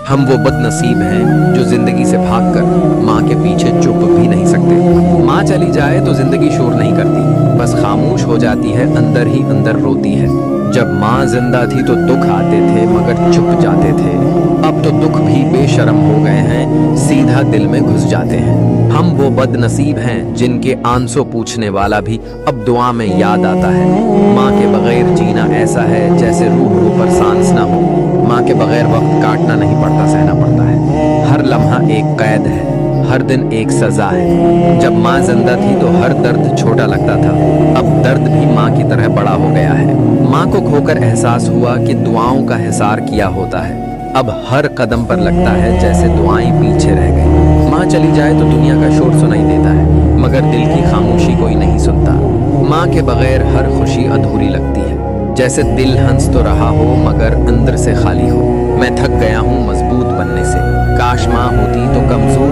हम वो बदनसीब हैं जो जिंदगी से भागकर माँ के पीछे चुप भी नहीं सकते। माँ चली जाए तो जिंदगी शोर नहीं करती, बस खामोश हो जाती है, अंदर ही अंदर रोती है। जब माँ जिंदा थी तो दुख आते थे मगर चुप जाते थे, अब तो दुख भी बेशर्म हो गए हैं, सीधा दिल में घुस जाते हैं। हम वो बदनसीब हैं जिनके आंसू पूछने वाला भी अब दुआ में याद आता है। माँ के बगैर जीना ऐसा है जैसे रूह पर सांस ना हो। माँ के बगैर वक्त काटना नहीं पड़ता, सहना पड़ता है। हर लम्हा एक कैद है, हर दिन एक सजा है। जब माँ जिंदा थी तो हर दर्द छोटा लगता था, अब दर्द भी माँ की तरह बड़ा हो गया है। माँ को खोकर एहसास हुआ कि दुआओं का हिसार किया होता है, अब हर कदम पर लगता है जैसे दुआएं पीछे रह गई। माँ चली जाए तो दुनिया का शोर सुनाई देता है, मगर दिल की खामोशी कोई नहीं सुनता। माँ के बगैर हर खुशी अधूरी लगती है, जैसे दिल हंस तो रहा हो मगर अंदर से खाली हो। मैं थक गया हूँ मजबूत बनने से, काश माँ होती तो कमजोर